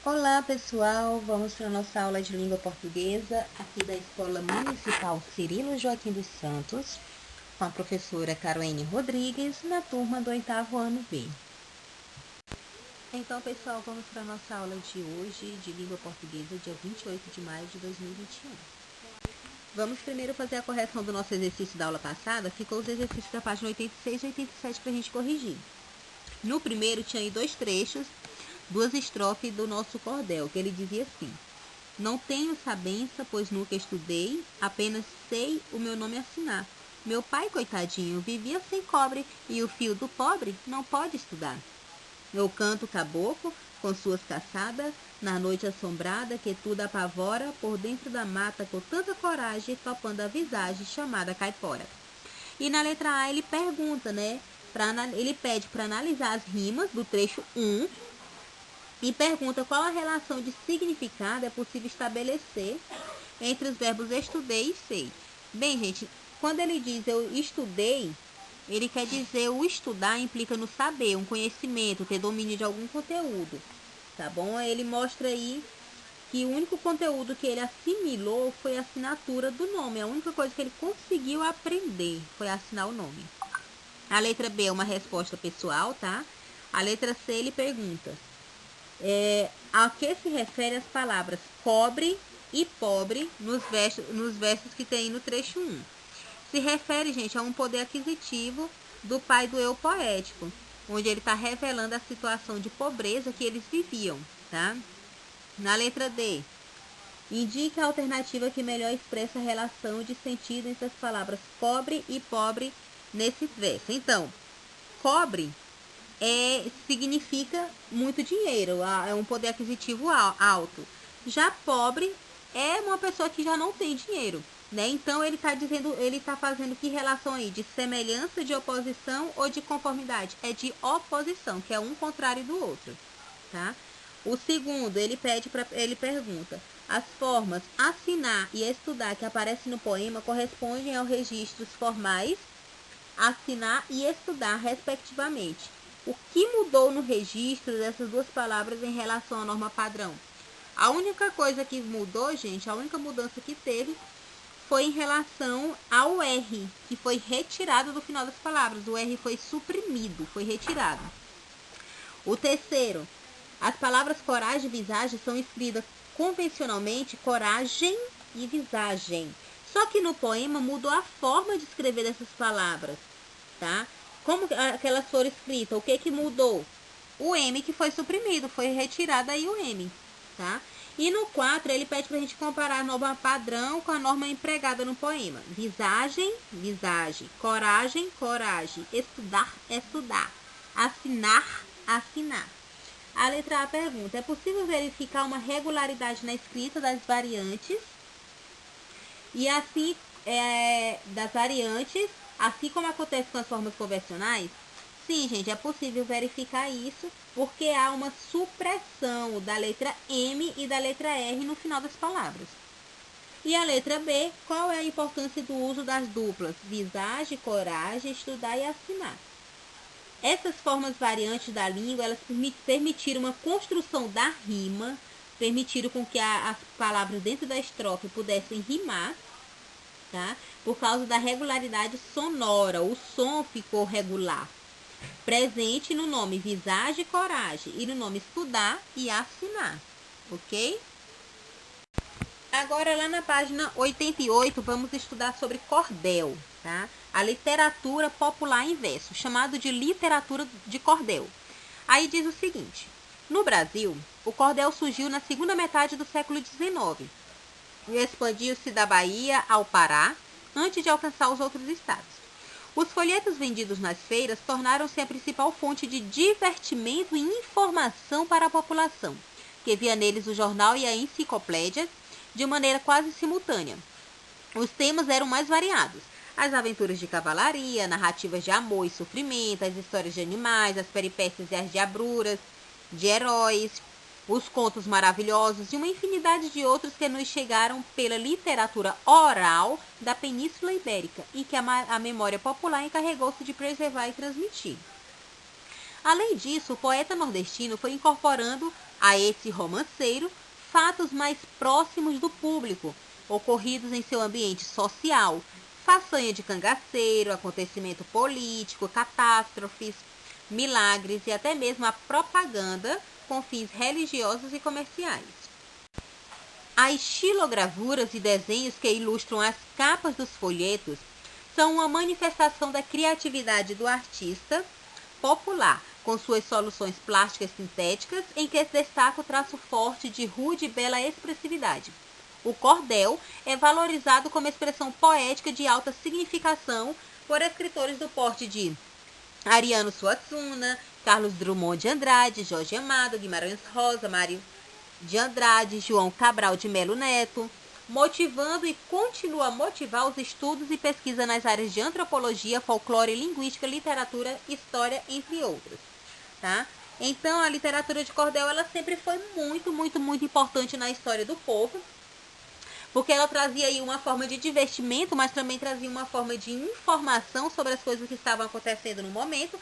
Olá pessoal, vamos para a nossa aula de língua portuguesa aqui da Escola Municipal Cirilo Joaquim dos Santos, com a professora Caroline Rodrigues, na turma do 8º ano B. Então pessoal, vamos para a nossa aula de hoje de língua portuguesa, dia 28 de maio de 2021. Vamos primeiro fazer a correção do nosso exercício da aula passada, ficou os exercícios da página 86 e 87 para a gente corrigir. No primeiro tinha aí 2 trechos, 2 estrofes do nosso cordel, que ele dizia assim: não tenho sabença, pois nunca estudei, apenas sei o meu nome assinar. Meu pai, coitadinho, vivia sem cobre, e o filho do pobre não pode estudar. Eu canto caboclo, com suas caçadas, na noite assombrada, que tudo apavora, por dentro da mata, com tanta coragem, topando a visagem, chamada caipora. E na letra A ele pergunta, né? Ele pede para analisar as rimas do trecho 1 e pergunta qual a relação de significado é possível estabelecer entre os verbos estudei e sei. Bem, gente, quando ele diz eu estudei, ele quer dizer o estudar implica no saber, um conhecimento, ter domínio de algum conteúdo, tá bom? Ele mostra aí que o único conteúdo que ele assimilou foi a assinatura do nome. A única coisa que ele conseguiu aprender foi assinar o nome. A letra B é uma resposta pessoal, tá? A letra C ele pergunta: a que se refere as palavras cobre e pobre nos versos que tem no trecho 1. Se refere, gente, a um poder aquisitivo do pai do eu poético, onde ele está revelando a situação de pobreza que eles viviam, tá? Na letra D, indique a alternativa que melhor expressa a relação de sentido entre as palavras cobre e pobre nesse verso. Então, cobre significa muito dinheiro, é um poder aquisitivo alto. Já pobre é uma pessoa que já não tem dinheiro, né? Então ele está fazendo que relação aí de semelhança, de oposição ou de conformidade? É de oposição, que é um contrário do outro, tá? O segundo, ele pergunta: as formas assinar e estudar que aparecem no poema correspondem aos registros formais assinar e estudar, respectivamente. O que mudou no registro dessas duas palavras em relação à norma padrão? A única coisa que mudou, gente, a única mudança que teve foi em relação ao R, que foi retirado do final das palavras. O R foi suprimido, foi retirado. O terceiro, as palavras coragem e visagem são escritas convencionalmente coragem e visagem. Só que no poema mudou a forma de escrever essas palavras, tá? Como que elas foram escritas? O que mudou? O M que foi suprimido, foi retirado aí o M, tá? E no 4 ele pede pra gente comparar a norma padrão com a norma empregada no poema. Visagem, visagem. Coragem, coragem. Estudar, estudar. Assinar, assinar. A letra A pergunta: é possível verificar uma regularidade na escrita das variantes e assim das variantes, assim como acontece com as formas convencionais? Sim, gente, é possível verificar isso porque há uma supressão da letra M e da letra R no final das palavras. E a letra B, qual é a importância do uso das duplas visagem, coragem, estudar e assinar? Essas formas variantes da língua, elas permitiram uma construção da rima, permitiram com que as palavras dentro da estrofe pudessem rimar, tá? Por causa da regularidade sonora, o som ficou regular. Presente no nome visagem e coragem, e no nome estudar e assinar, ok? Agora, lá na página 88, vamos estudar sobre cordel, tá? A literatura popular em verso, chamado de literatura de cordel. Aí diz o seguinte: no Brasil, o cordel surgiu na segunda metade do século XIX e expandiu-se da Bahia ao Pará, antes de alcançar os outros estados. Os folhetos vendidos nas feiras tornaram-se a principal fonte de divertimento e informação para a população, que via neles o jornal e a enciclopédia de maneira quase simultânea. Os temas eram mais variados: as aventuras de cavalaria, narrativas de amor e sofrimento, as histórias de animais, as peripécias e as diabruras de heróis, os contos maravilhosos e uma infinidade de outros que nos chegaram pela literatura oral da Península Ibérica e que a memória popular encarregou-se de preservar e transmitir. Além disso, o poeta nordestino foi incorporando a esse romanceiro fatos mais próximos do público, ocorridos em seu ambiente social, façanha de cangaceiro, acontecimento político, catástrofes, milagres e até mesmo a propaganda com fins religiosos e comerciais. As estilogravuras e desenhos que ilustram as capas dos folhetos são uma manifestação da criatividade do artista popular, com suas soluções plásticas sintéticas, em que se destaca o traço forte de rude e bela expressividade. O cordel é valorizado como expressão poética de alta significação por escritores do porte de Ariano Suassuna, Carlos Drummond de Andrade, Jorge Amado, Guimarães Rosa, Mário de Andrade, João Cabral de Melo Neto, motivando e continua a motivar os estudos e pesquisa nas áreas de antropologia, folclore, linguística, literatura, história, entre outros, tá? Então, a literatura de cordel, ela sempre foi muito, muito, muito importante na história do povo, porque ela trazia aí uma forma de divertimento, mas também trazia uma forma de informação sobre as coisas que estavam acontecendo no momento.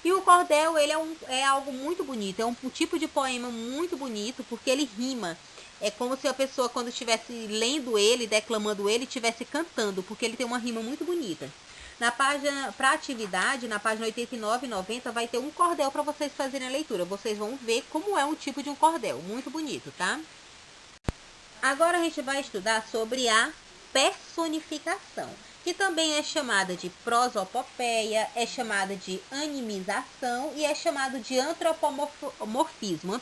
E o cordel, ele é algo muito bonito, é um tipo de poema muito bonito, porque ele rima. É como se a pessoa, quando estivesse lendo ele, declamando ele, estivesse cantando, porque ele tem uma rima muito bonita. Na página, para atividade, na página 89 e 90, vai ter um cordel para vocês fazerem a leitura. Vocês vão ver como é um tipo de um cordel, muito bonito, tá? Agora a gente vai estudar sobre a personificação, que também é chamada de prosopopeia, é chamada de animização e é chamado de antropomorfismo,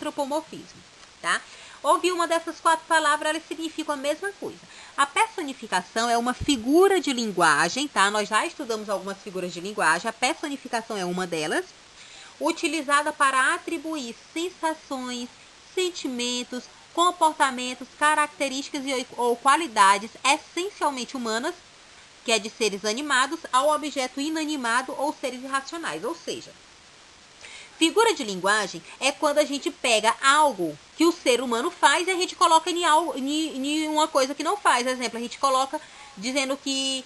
tá? Ouvir uma dessas 4 palavras, elas significam a mesma coisa. A personificação é uma figura de linguagem, tá? Nós já estudamos algumas figuras de linguagem, a personificação é uma delas, utilizada para atribuir sensações, sentimentos, comportamentos, características ou qualidades essencialmente humanas, que é de seres animados, ao objeto inanimado ou seres irracionais. Ou seja, figura de linguagem é quando a gente pega algo que o ser humano faz e a gente coloca em uma coisa que não faz. Exemplo, a gente coloca dizendo que,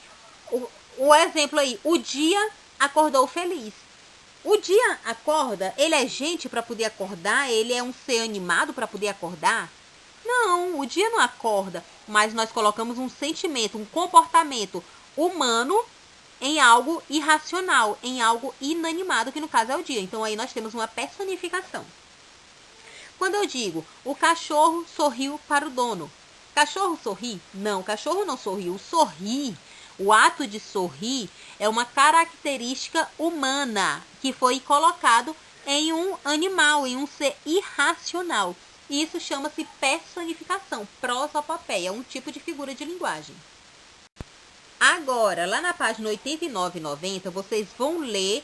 o exemplo aí, o dia acordou feliz. O dia acorda, ele é gente para poder acordar, ele é um ser animado para poder acordar? Não, o dia não acorda, mas nós colocamos um sentimento, um comportamento humano em algo irracional, em algo inanimado, que no caso é o dia. Então aí nós temos uma personificação. Quando eu digo, o cachorro sorriu para o dono. Cachorro sorri? Não, cachorro não sorriu. Sorrir, o ato de sorrir, é uma característica humana que foi colocado em um animal, em um ser irracional. Isso chama-se personificação, prosopopeia, um tipo de figura de linguagem. Agora, lá na página 89 e 90, vocês vão ler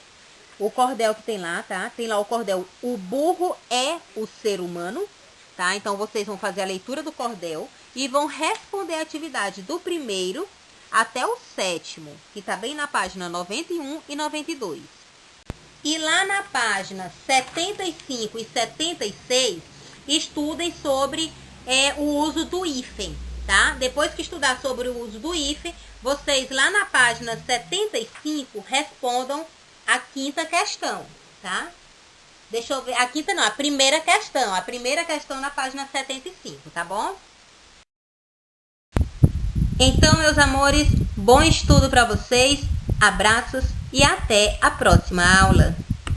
o cordel que tem lá, tá? Tem lá o cordel, o burro é o ser humano, tá? Então, vocês vão fazer a leitura do cordel e vão responder a atividade do primeiro até o 7º, que tá bem na página 91 e 92. E lá na página 75 e 76, estudem sobre o uso do hífen, tá? Depois que estudar sobre o uso do hífen, vocês lá na página 75 respondam a 5ª questão, tá? Deixa eu ver, a 5ª não, a primeira questão na página 75, tá bom? Então, meus amores, bom estudo para vocês, abraços e até a próxima aula.